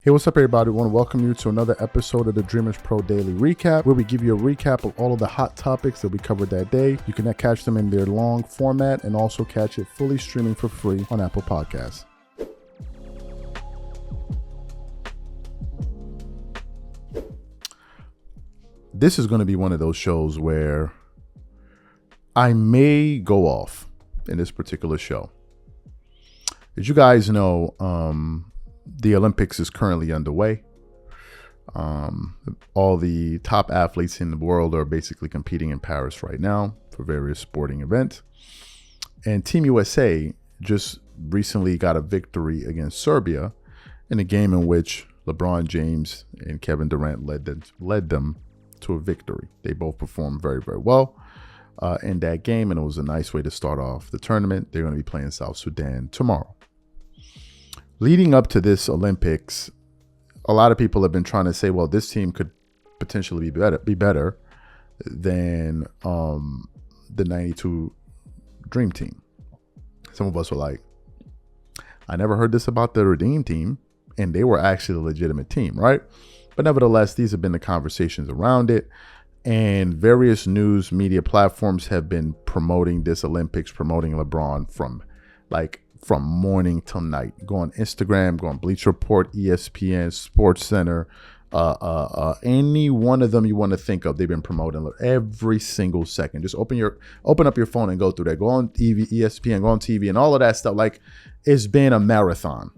Hey, what's up, everybody? I want to welcome you to another episode of the Dreamerspro Daily Recap, where we give you a recap of all of the hot topics that we covered that day. You can catch them in their long format and also catch it fully streaming for free on Apple Podcasts. This is going to be one of those shows where I may go off in this particular show. As you guys know, the Olympics is currently underway. All the top athletes in the world are basically competing in Paris right now for various sporting events. And Team USA just recently got a victory against Serbia in a game in which LeBron James and Kevin Durant led them to a victory. They both performed very, very well in that game, and it was a nice way to start off the tournament. They're going to be playing South Sudan tomorrow. Leading up to this Olympics, a lot of people have been trying to say, well, this team could potentially be better than the 92 Dream Team. Some of us were like, I never heard this about the Redeem Team, and they were actually a legitimate team, right? But nevertheless, these have been the conversations around it, and various news media platforms have been promoting this Olympics, promoting LeBron from morning till night. Go on Instagram, go on Bleacher Report, ESPN, Sports Center, any one of them you want to think of, they've been promoting every single second. Just open up your phone and go through that. Go on TV, ESPN, go on TV, and all of that stuff. Like, it's been a marathon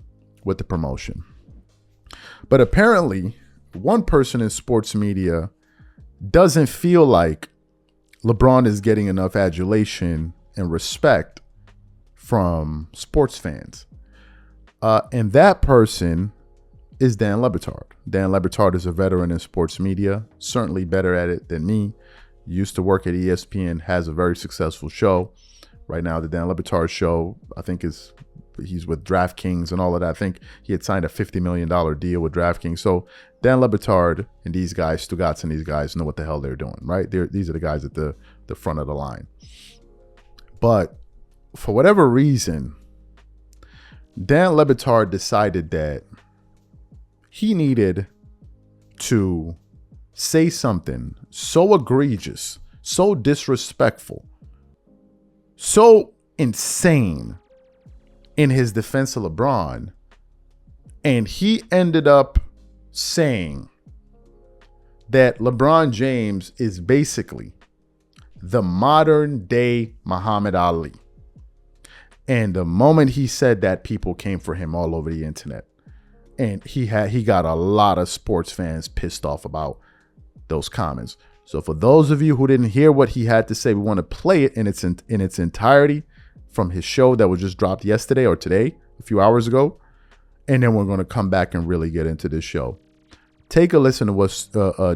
with the promotion. But apparently, one person in sports media doesn't feel like LeBron is getting enough adulation and respect from sports fans. And that person is Dan Le Batard. Dan Le Batard is a veteran in sports media, certainly better at it than me. Used to work at ESPN, has a very successful show. Right now, the Dan Le Batard show, I think he's with DraftKings and all of that. I think he had signed a $50 million deal with DraftKings. So Dan Le Batard and these guys, Stugotz and these guys know what the hell they're doing, right? These are the guys at the front of the line. But for whatever reason, Dan Le Batard decided that he needed to say something so egregious, so disrespectful, so insane in his defense of LeBron. And he ended up saying that LeBron James is basically the modern day Muhammad Ali. And the moment he said that, people came for him all over the internet. And he got a lot of sports fans pissed off about those comments. So for those of you who didn't hear what he had to say, we want to play it in its entirety from his show that was just dropped yesterday or today, a few hours ago. And then we're going to come back and really get into this show. Take a listen to what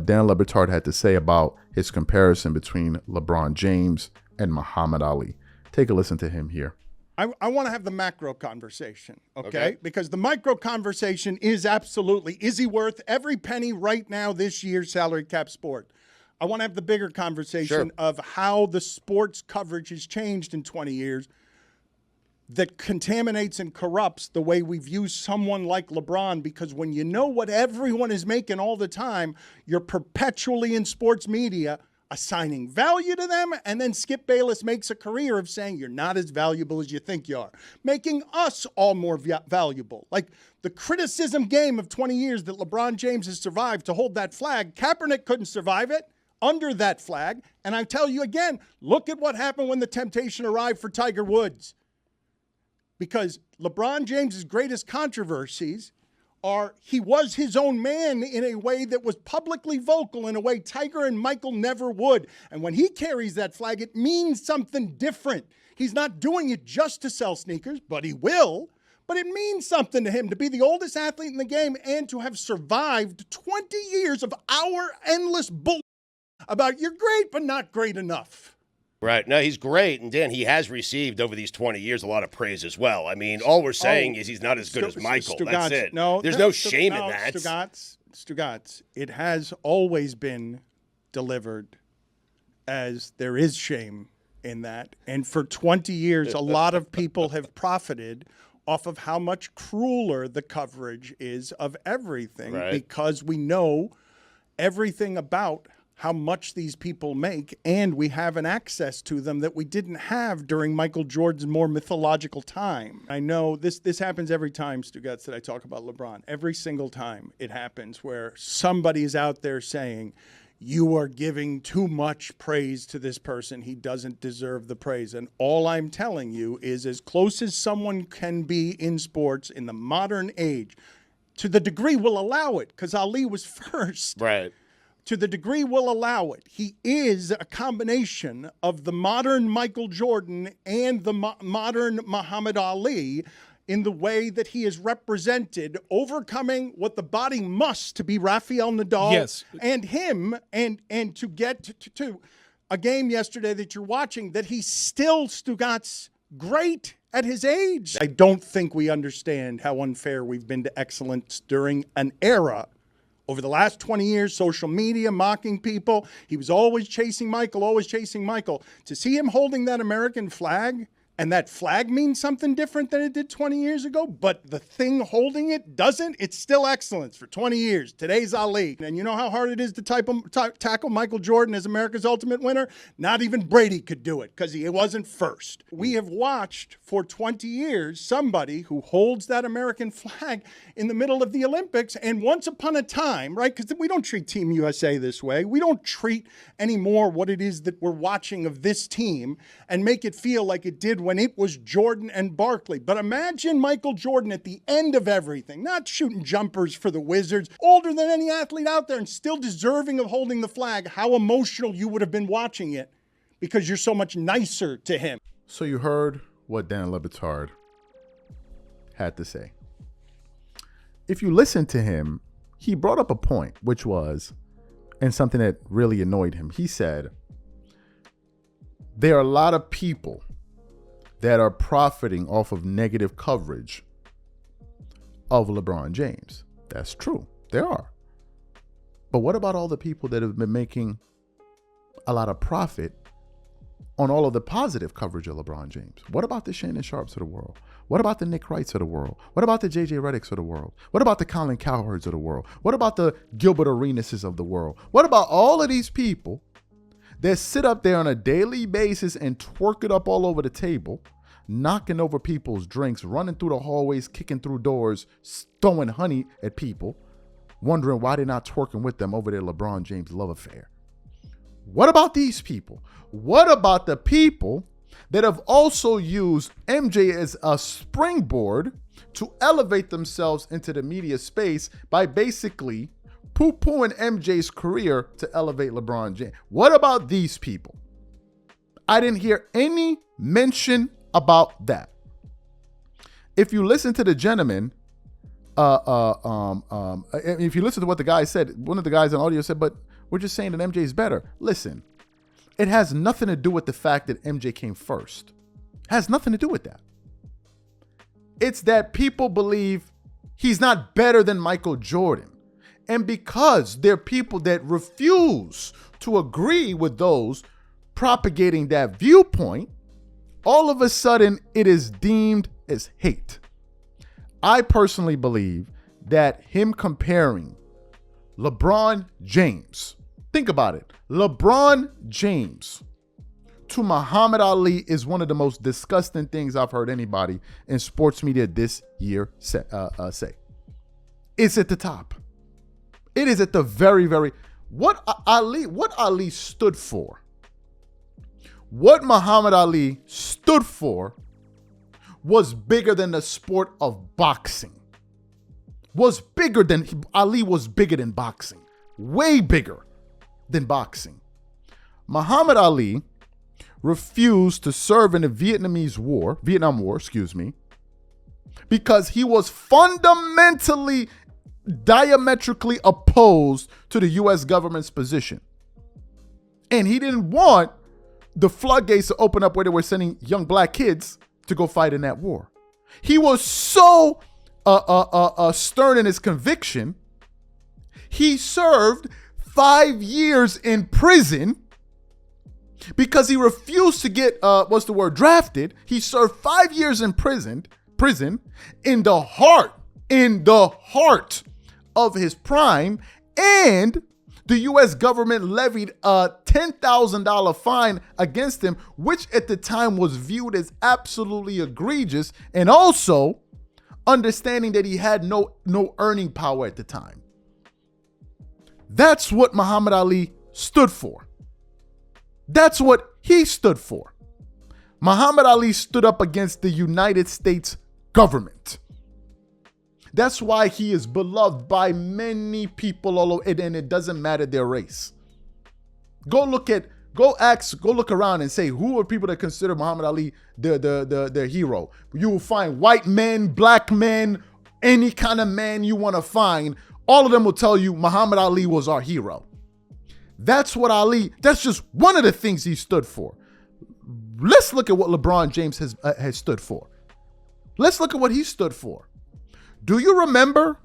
Dan Le Batard had to say about his comparison between LeBron James and Muhammad Ali. Take a listen to him here. I want to have the macro conversation, okay? Because the micro conversation is absolutely, is he worth every penny right now this year's salary cap sport? I want to have the bigger conversation of how the sports coverage has changed in 20 years that contaminates and corrupts the way we view someone like LeBron, because when you know what everyone is making all the time, you're perpetually in sports media assigning value to them, and then Skip Bayless makes a career of saying you're not as valuable as you think you are, making us all more valuable. Like the criticism game of 20 years that LeBron James has survived to hold that flag, Kaepernick couldn't survive it under that flag. And I tell you again, look at what happened when the temptation arrived for Tiger Woods. Because LeBron James's greatest controversies are he was his own man in a way that was publicly vocal in a way Tiger and Michael never would. And when he carries that flag, it means something different. He's not doing it just to sell sneakers, but he will. But it means something to him to be the oldest athlete in the game and to have survived 20 years of our endless bull about you're great, but not great enough. Right. No, he's great. And, Dan, he has received over these 20 years a lot of praise as well. I mean, all we're saying is he's not as good as Michael. That's it. There's no shame in that. Stugotz, it has always been delivered as there is shame in that. And for 20 years, a lot of people have profited off of how much crueler the coverage is of everything, right, because we know everything about how much these people make, and we have an access to them that we didn't have during Michael Jordan's more mythological time. I know this happens every time, Stugotz, that I talk about LeBron. Every single time it happens where somebody is out there saying, you are giving too much praise to this person. He doesn't deserve the praise. And all I'm telling you is, as close as someone can be in sports in the modern age, to the degree we'll allow it, because Ali was first. Right. To the degree we'll allow it, he is a combination of the modern Michael Jordan and the modern Muhammad Ali in the way that he is represented, overcoming what the body must to be Rafael Nadal, yes, and him, and to get to a game yesterday that you're watching that he's still, Stugotz, great at his age. I don't think we understand how unfair we've been to excellence during an era. Over the last 20 years, social media, mocking people. He was always chasing Michael, always chasing Michael. To see him holding that American flag, and that flag means something different than it did 20 years ago, but the thing holding it doesn't, it's still excellence for 20 years. Today's Ali. And you know how hard it is to tackle Michael Jordan as America's ultimate winner? Not even Brady could do it because he wasn't first. We have watched for 20 years somebody who holds that American flag in the middle of the Olympics, and once upon a time, right, because we don't treat Team USA this way. We don't treat anymore what it is that we're watching of this team and make it feel like it did when it was Jordan and Barkley. But imagine Michael Jordan at the end of everything, not shooting jumpers for the Wizards, older than any athlete out there and still deserving of holding the flag, how emotional you would have been watching it because you're so much nicer to him. So you heard what Dan Batard had to say. If you listen to him, he brought up a point, which was, and something that really annoyed him. He said, there are a lot of people that are profiting off of negative coverage of LeBron James. That's true. There are. But what about all the people that have been making a lot of profit on all of the positive coverage of LeBron James? What about the Shannon Sharps of the world? What about the Nick Wrights of the world? What about the JJ Redicks of the world? What about the Colin Cowherds of the world? What about the Gilbert Arenases of the world? What about all of these people that sit up there on a daily basis and twerk it up all over the table, knocking over people's drinks, running through the hallways, kicking through doors, throwing honey at people, wondering why they're not twerking with them over their LeBron James love affair? What about these people? What about the people that have also used MJ as a springboard to elevate themselves into the media space by basically poo-pooing MJ's career to elevate LeBron James? What about these people? I didn't hear any mention about that. If you listen to the gentleman, if you listen to what the guy said, one of the guys on audio said, but we're just saying that MJ is better. Listen, it has nothing to do with the fact that MJ came first. It has nothing to do with that. It's that people believe he's not better than Michael Jordan. And because there are people that refuse to agree with those propagating that viewpoint, all of a sudden it is deemed as hate. I personally believe that him comparing LeBron James, think about it, LeBron James to Muhammad Ali is one of the most disgusting things I've heard anybody in sports media this year say. It's at the top. It is at the very, very, what Ali stood for, what Muhammad Ali stood for was bigger than the sport of boxing. Ali was bigger than boxing. Way bigger than boxing. Muhammad Ali refused to serve in the Vietnam War, because he was fundamentally, diametrically opposed to the U.S. government's position. And he didn't want the floodgates to open up where they were sending young black kids to go fight in that war. He was so stern in his conviction, he served 5 years in prison because he refused to get, drafted. He served 5 years in prison prison in the heart of his prime, and the U.S. government levied a $10,000 fine against him, which at the time was viewed as absolutely egregious, and also understanding that he had no earning power at the time. That's what Muhammad Ali stood for. That's what he stood for. Muhammad Ali stood up against the United States government. That's why he is beloved by many people all over, and it doesn't matter their race. Go look around and say, who are people that consider Muhammad Ali their hero? You will find white men, black men, any kind of man you want to find. All of them will tell you Muhammad Ali was our hero. That's just one of the things he stood for. Let's look at what LeBron James has stood for. Let's look at what he stood for. Do you remember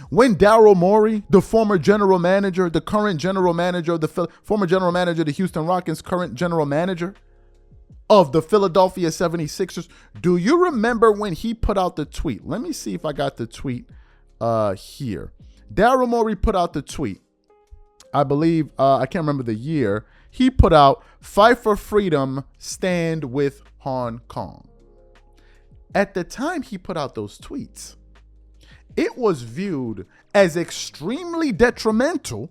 when Daryl Morey, the former general manager, the current general manager of former general manager of the Houston Rockets, current general manager of the Philadelphia 76ers, do you remember when he put out the tweet? Let me see if I got the tweet here. Daryl Morey put out the tweet. I believe, I can't remember the year. He put out, "Fight for freedom, stand with Hong Kong." At the time he put out those tweets, it was viewed as extremely detrimental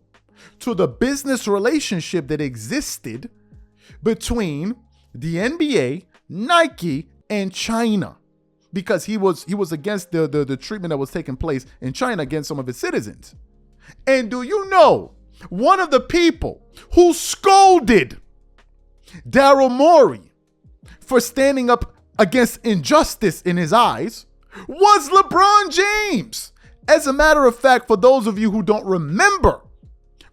to the business relationship that existed between the NBA, Nike, and China, because he was against the treatment that was taking place in China against some of its citizens. And do you know, one of the people who scolded Daryl Morey for standing up against injustice in his eyes was LeBron James. As a matter of fact, for those of you who don't remember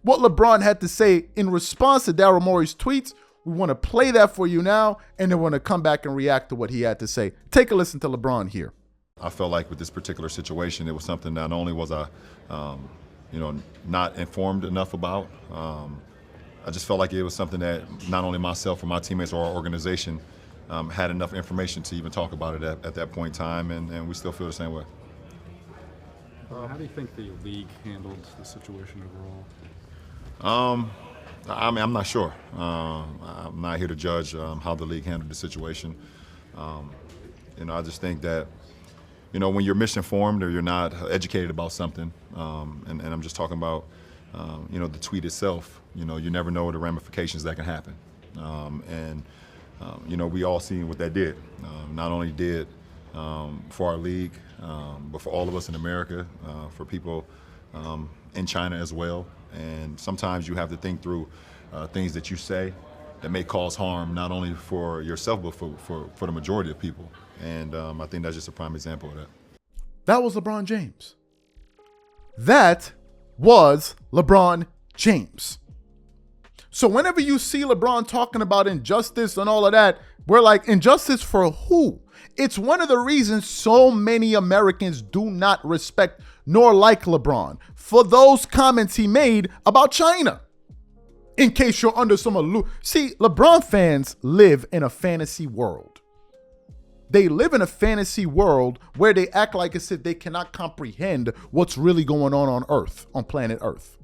what LeBron had to say in response to Daryl Morey's tweets, we want to play that for you now, and then we're going to come back and react to what he had to say. Take a listen to LeBron here. I felt like with this particular situation, it was something not only was I, not informed enough about, I just felt like it was something that not only myself or my teammates or our organization had enough information to even talk about it at that point in time, and we still feel the same way. How do you think the league handled the situation overall? I'm not sure. I'm not here to judge how the league handled the situation. I just think that, when you're misinformed or you're not educated about something, and I'm just talking about, the tweet itself, you never know the ramifications that can happen. We all seen what that did. Not only did for our league, but for all of us in America, for people in China as well. And sometimes you have to think through things that you say that may cause harm, not only for yourself, but for the majority of people. And I think that's just a prime example of that. That was LeBron James. That was LeBron James. So whenever you see LeBron talking about injustice and all of that, we're like, injustice for who? It's one of the reasons so many Americans do not respect nor like LeBron, for those comments he made about China. In case you're under some see, LeBron fans live in a fantasy world. They live in a fantasy world where they act like as if they cannot comprehend what's really going on Earth, on planet Earth.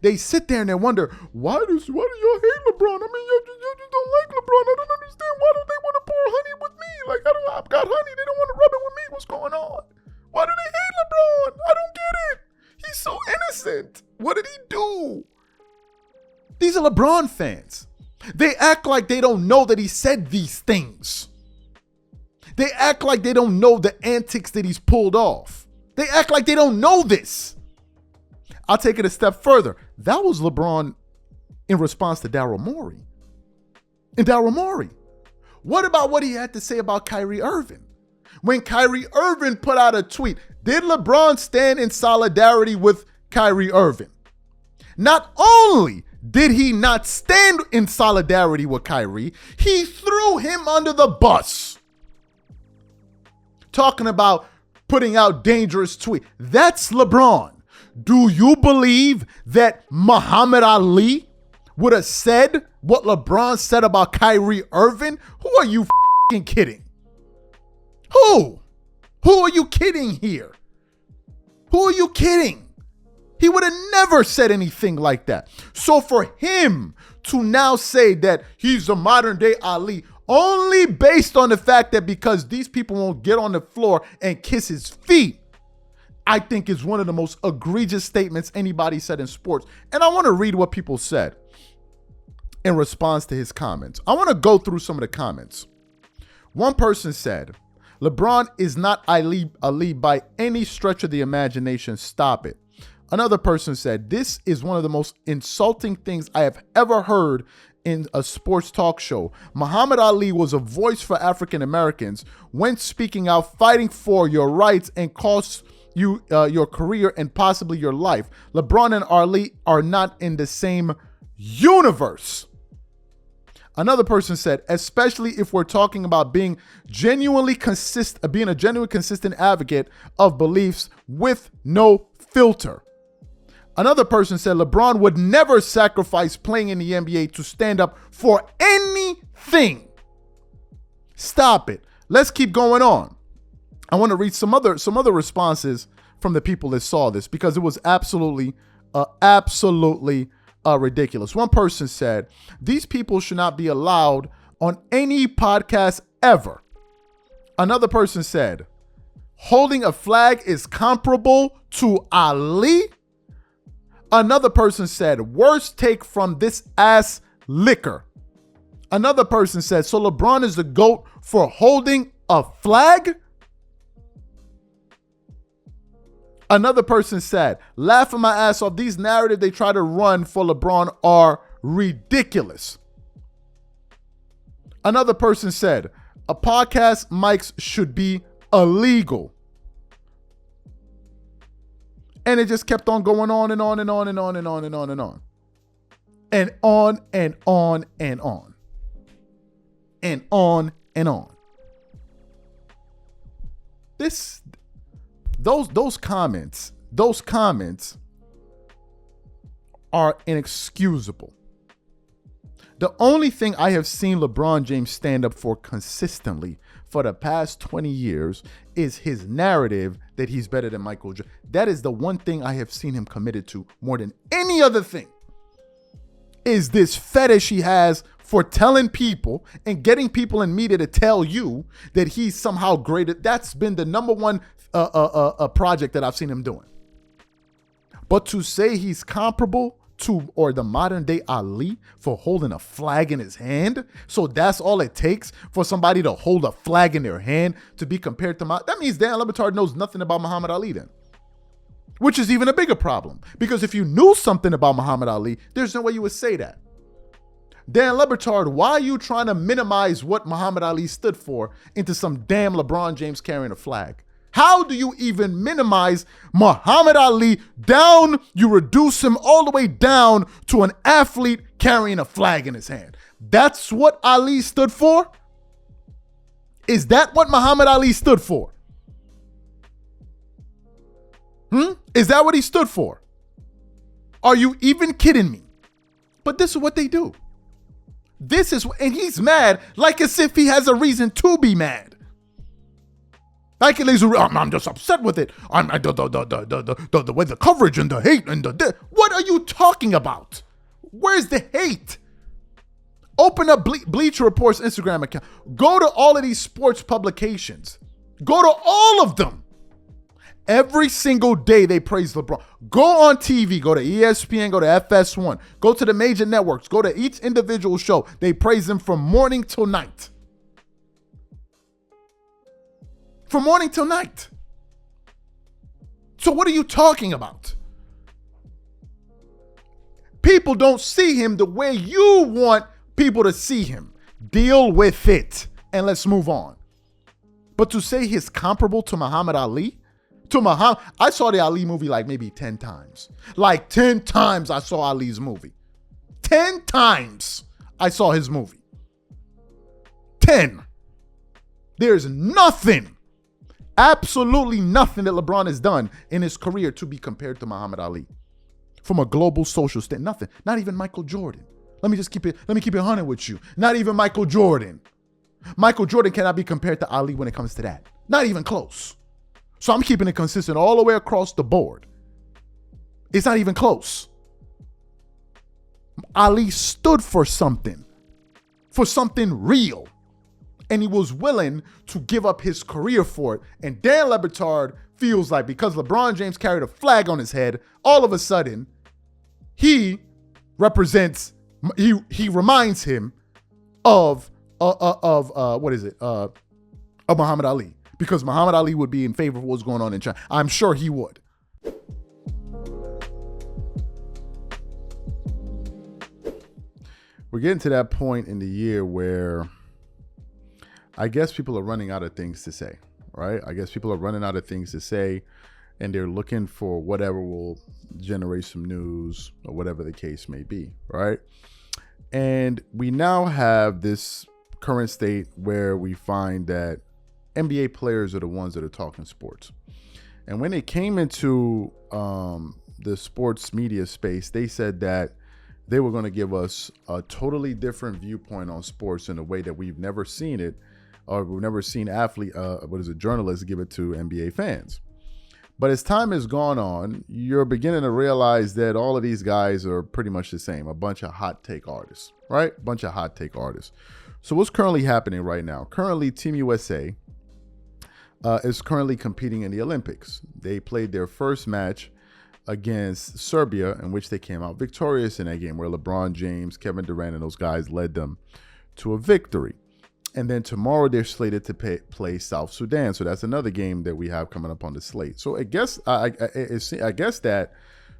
They sit there and they wonder, why do y'all hate LeBron? I mean, you just don't like LeBron. I don't understand. Why don't they want to pour honey with me? Like, I've got honey. They don't want to rub it with me. What's going on? Why do they hate LeBron? I don't get it. He's so innocent. What did he do? These are LeBron fans. They act like they don't know that he said these things. They act like they don't know the antics that he's pulled off. They act like they don't know this. I'll take it a step further. That was LeBron in response to Daryl Morey. And Daryl Morey, what about what he had to say about Kyrie Irving? When Kyrie Irving put out a tweet, did LeBron stand in solidarity with Kyrie Irving? Not only did he not stand in solidarity with Kyrie, he threw him under the bus. Talking about putting out dangerous tweets. That's LeBron. Do you believe that Muhammad Ali would have said what LeBron said about Kyrie Irving? Who are you f***ing kidding? Who? Who are you kidding here? Who are you kidding? He would have never said anything like that. So for him to now say that he's a modern day Ali, only based on the fact that because these people won't get on the floor and kiss his feet, I think is one of the most egregious statements anybody said in sports. And I want to read what people said in response to his comments. I want to go through some of the comments. One person said, LeBron is not Ali by any stretch of the imagination. Stop it. Another person said, this is one of the most insulting things I have ever heard in a sports talk show. Muhammad Ali was a voice for African Americans when speaking out, fighting for your rights and cost you your career and possibly your life. LeBron and Ali are not in the same universe. Another person said, especially if we're talking about being a genuinely consistent advocate of beliefs with no filter. Another person said LeBron would never sacrifice playing in the NBA to stand up for anything. Stop it. Let's keep going on. I want to read some other responses from the people that saw this because it was absolutely ridiculous. One person said, these people should not be allowed on any podcast ever. Another person said, holding a flag is comparable to Ali. Another person said, worst take from this ass liquor. Another person said, so LeBron is the GOAT for holding a flag? Another person said, laughing my ass off, these narratives they try to run for LeBron are ridiculous. Another person said, a podcast mics should be illegal. And it just kept on going on and on and on and on and on and on and on. And on and on and on. And on and on. Those comments are inexcusable. The only thing I have seen LeBron James stand up for consistently for the past 20 years is his narrative that he's better than Michael Jordan. That is the one thing I have seen him committed to more than any other thing, is this fetish he has for telling people and getting people in media to tell you that he's somehow greater. That's been the number one project that I've seen him doing. But to say he's comparable to or the modern day Ali for holding a flag in his hand, so that's all it takes for somebody to hold a flag in their hand to be compared to that means Dan Lebron knows nothing about Muhammad Ali then. Which is even a bigger problem, because if you knew something about Muhammad Ali, there's no way you would say that. Dan Lebron, why are you trying to minimize what Muhammad Ali stood for into some damn LeBron James carrying a flag? How do you even minimize Muhammad Ali down? You reduce him all the way down to an athlete carrying a flag in his hand. That's what Ali stood for? Is that what Muhammad Ali stood for? Is that what he stood for? Are you even kidding me? But this is what they do. And he's mad like as if he has a reason to be mad. Like I'm just upset with it. The way the coverage and the hate and what are you talking about? Where's the hate? Open up Bleacher Report's Instagram account. Go to all of these sports publications. Go to all of them. Every single day they praise LeBron. Go on TV, go to ESPN, go to FS1, go to the major networks, go to each individual show. They praise him from morning till night. From morning till night. So what are you talking about? People don't see him the way you want people to see him. Deal with it and let's move on. But to say he's comparable to Muhammad Ali, I saw the Ali movie like maybe 10 times. Like 10 times I saw Ali's movie. 10 times I saw his movie. 10. There's nothing, absolutely nothing that LeBron has done in his career to be compared to Muhammad Ali. From a global social stand, nothing. Not even Michael Jordan. Let me keep it 100 with you. Not even Michael Jordan. Michael Jordan cannot be compared to Ali when it comes to that. Not even close. So I'm keeping it consistent all the way across the board. It's not even close. Ali stood for something real. And he was willing to give up his career for it. And Dan Le Batard feels like because LeBron James carried a flag on his head, all of a sudden, he represents, he reminds him of Muhammad Ali. Because Muhammad Ali would be in favor of what's going on in China. I'm sure he would. We're getting to that point in the year where I guess people are running out of things to say, right? I guess people are running out of things to say, and they're looking for whatever will generate some news or whatever the case may be, right? And we now have this current state where we find that NBA players are the ones that are talking sports. And when they came into the sports media space, they said that they were going to give us a totally different viewpoint on sports in a way that we've never seen it, or we've never seen journalists give it to NBA fans. But as time has gone on, you're beginning to realize that all of these guys are pretty much the same, a bunch of hot take artists, right? A bunch of hot take artists. So what's currently happening right now? Currently, Team USA is currently competing in the Olympics. They played their first match against Serbia, in which they came out victorious in that game, where LeBron James, Kevin Durant, and those guys led them to a victory. And then tomorrow they're slated to play South Sudan. So that's another game that we have coming up on the slate. So I guess that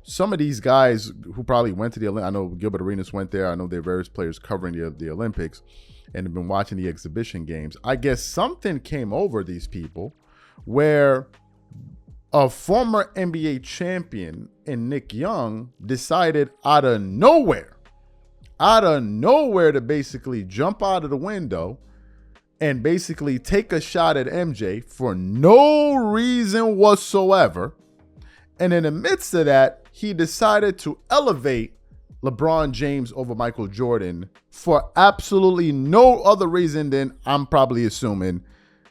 some of these guys who probably went to the Olympics, I know Gilbert Arenas went there. I know there are various players covering the Olympics and have been watching the exhibition games. I guess something came over these people where a former NBA champion in Nick Young decided out of nowhere to basically jump out of the window and basically take a shot at MJ for no reason whatsoever. And in the midst of that, he decided to elevate LeBron James over Michael Jordan for absolutely no other reason than, I'm probably assuming,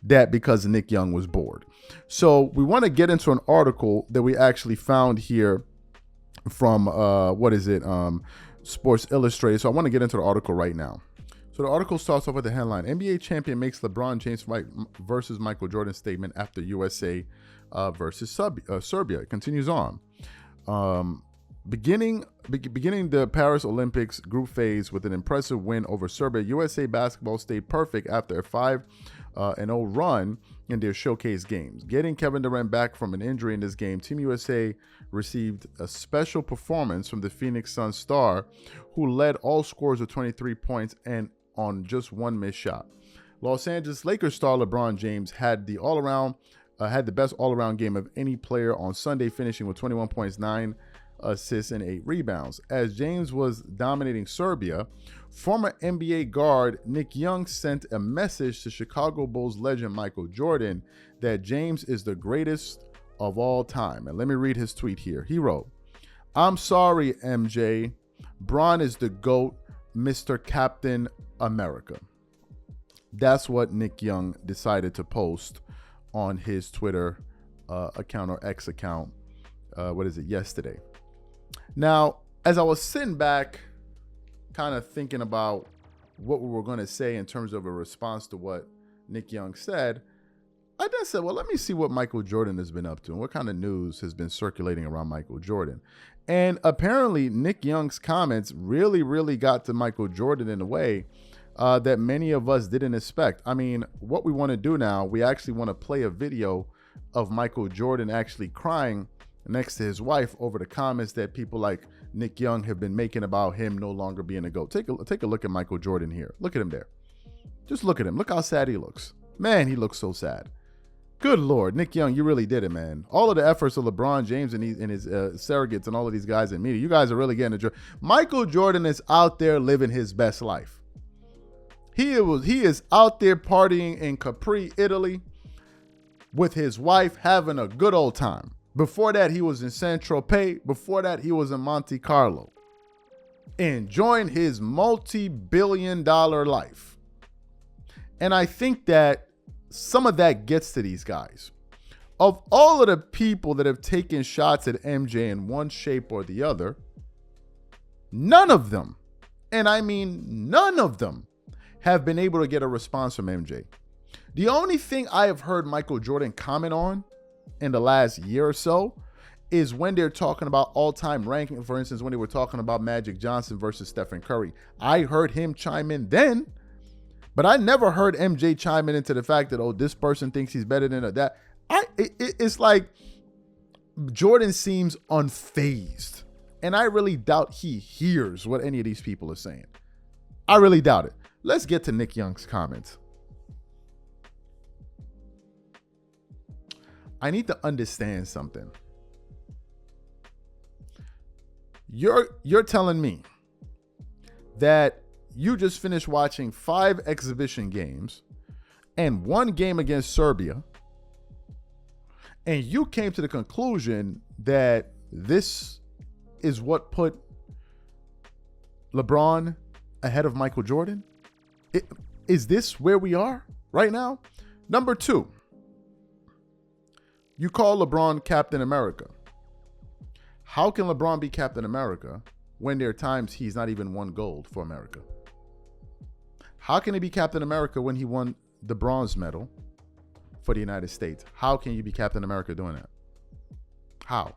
that because Nick Young was bored. So we want to get into an article that we actually found here from, Sports Illustrated. So I want to get into the article right now. So the article starts off with the headline: NBA champion makes LeBron James versus Michael Jordan statement after USA versus Serbia. It continues on. Beginning the Paris Olympics group phase with an impressive win over Serbia, USA basketball stayed perfect after a 5-0 run in their showcase games. Getting Kevin Durant back from an injury in this game, Team USA received a special performance from the Phoenix Suns star, who led all scorers with 23 points and on just one missed shot. Los Angeles Lakers star LeBron James had the best all-around game of any player on Sunday, finishing with 21 points, 9 assists, and 8 rebounds. As James was dominating Serbia, former NBA guard Nick Young sent a message to Chicago Bulls legend Michael Jordan that James is the greatest of all time. And let me read his tweet here. He wrote, "I'm sorry, MJ. Bron is the GOAT, Mr. Captain America." That's what Nick Young decided to post on his Twitter account, or X account, yesterday. Now, as I was sitting back, kind of thinking about what we were going to say in terms of a response to what Nick Young said, I then said, well, let me see what Michael Jordan has been up to and what kind of news has been circulating around Michael Jordan. And apparently, Nick Young's comments really, really got to Michael Jordan in a way that many of us didn't expect. I mean, what we want to do now, we actually want to play a video of Michael Jordan actually crying next to his wife over the comments that people like Nick Young have been making about him no longer being a GOAT. Take a look at Michael Jordan here. Look at him there. Just look at him. Look how sad he looks. Man, he looks so sad. Good Lord, Nick Young, you really did it, man. All of the efforts of LeBron James and his surrogates and all of these guys in media, you guys are really getting it. Michael Jordan is out there living his best life. He is out there partying in Capri, Italy, with his wife, having a good old time. Before that, he was in Saint-Tropez. Before that, he was in Monte Carlo, enjoying his multi-billion-dollar life. And I think that some of that gets to these guys. Of all of the people that have taken shots at MJ in one shape or the other, none of them, and I mean none of them, have been able to get a response from MJ. The only thing I have heard Michael Jordan comment on in the last year or so is when they're talking about all-time ranking. For instance, when they were talking about Magic Johnson versus Stephen Curry. I heard him chime in then, but I never heard MJ chime in into the fact that, oh, this person thinks he's better than that. It's like Jordan seems unfazed, and I really doubt he hears what any of these people are saying. I really doubt it. Let's get to Nick Young's comments. I need to understand something. You're telling me that you just finished watching 5 exhibition games and 1 game against Serbia, and you came to the conclusion that this is what put LeBron ahead of Michael Jordan? Is this where we are right now? Number 2, you call LeBron Captain America. How can LeBron be Captain America when there are times he's not even won gold for America? How can he be Captain America when he won the bronze medal for the United States? How can you be Captain America doing that? How?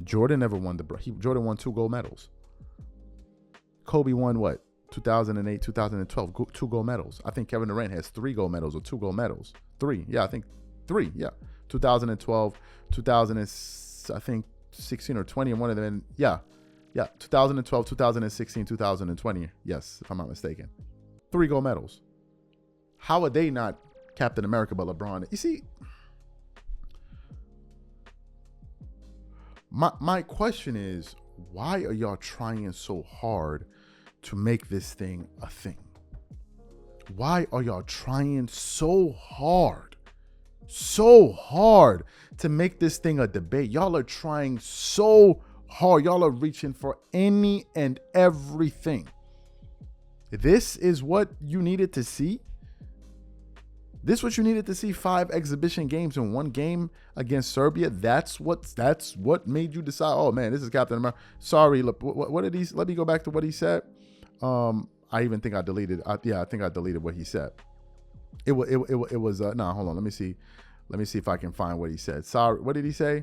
Jordan never won Jordan won 2 gold medals. Kobe won what? 2008, 2012, 2 gold medals. I think Kevin Durant has 3 gold medals or 2 gold medals. 3. Yeah, I think 3. Yeah. 2012, 16 or 20, and one of them. Yeah. 2012, 2016, 2020. Yes, if I'm not mistaken. 3 gold medals. How are they not Captain America but LeBron? You see, my question is, why are y'all trying so hard to make this thing a thing? Why are y'all trying so hard to make this thing a debate? Y'all are trying so hard. Y'all are reaching for any and everything. This is what you needed to see? This is what you needed to see? 5 exhibition games and 1 game against Serbia? That's what made you decide, oh man, this is Captain America. Sorry, what did he, let me go back to what he said. I even think I deleted. I think I deleted what he said. It was no, hold on. Let me see if I can find what he said. Sorry, what did he say?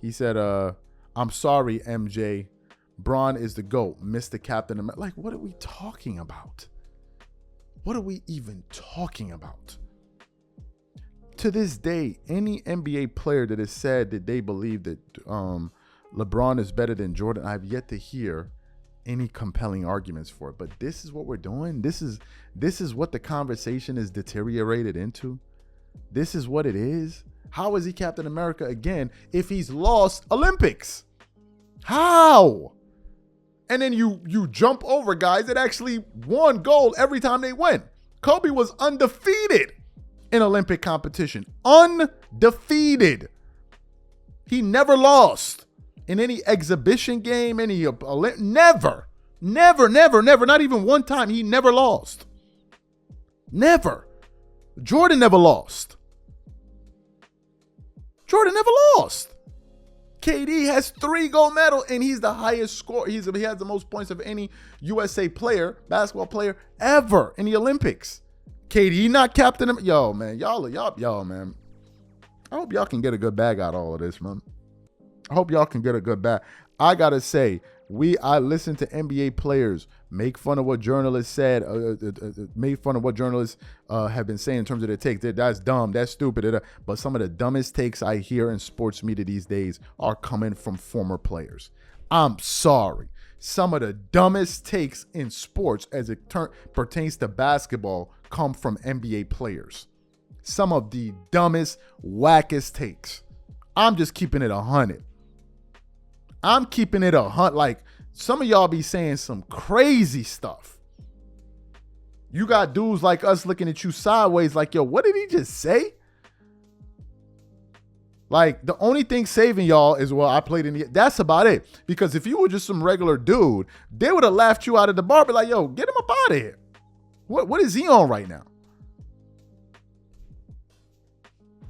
He said, I'm sorry, MJ. Bron is the GOAT, Mr. Captain America. Like, what are we talking about? What are we even talking about? To this day, any NBA player that has said that they believe that LeBron is better than Jordan, I've yet to hear any compelling arguments for it. But this is what we're doing. This is what the conversation is deteriorated into. This is what it is. How is he Captain America again if he's lost Olympics? How? And then you jump over guys that actually won gold every time they went. Kobe was undefeated in Olympic competition. Undefeated. He never lost in any exhibition game, never, not even one time. He never lost. Never. Jordan never lost. KD has 3 gold medals, and he's the highest score. He has the most points of any USA player, basketball player ever in the Olympics. KD not captain him. Yo, man. Y'all, man. I hope y'all can get a good bag out of all of this, man. I hope y'all can get a good bag. I gotta say, I listen to NBA players make fun of what journalists said, make fun of what journalists have been saying in terms of their takes. That's dumb, that's stupid. But some of the dumbest takes I hear in sports media these days are coming from former players. I'm sorry. Some of the dumbest takes in sports as it pertains to basketball come from NBA players. Some of the dumbest, wackest takes. I'm just keeping it 100. I'm keeping it 100. Like, some of y'all be saying some crazy stuff. You got dudes like us looking at you sideways like, yo, what did he just say? Like, the only thing saving y'all is, well, I played in the... That's about it. Because if you were just some regular dude, they would have laughed you out of the bar, be like, yo, get him up out of here. What is he on right now?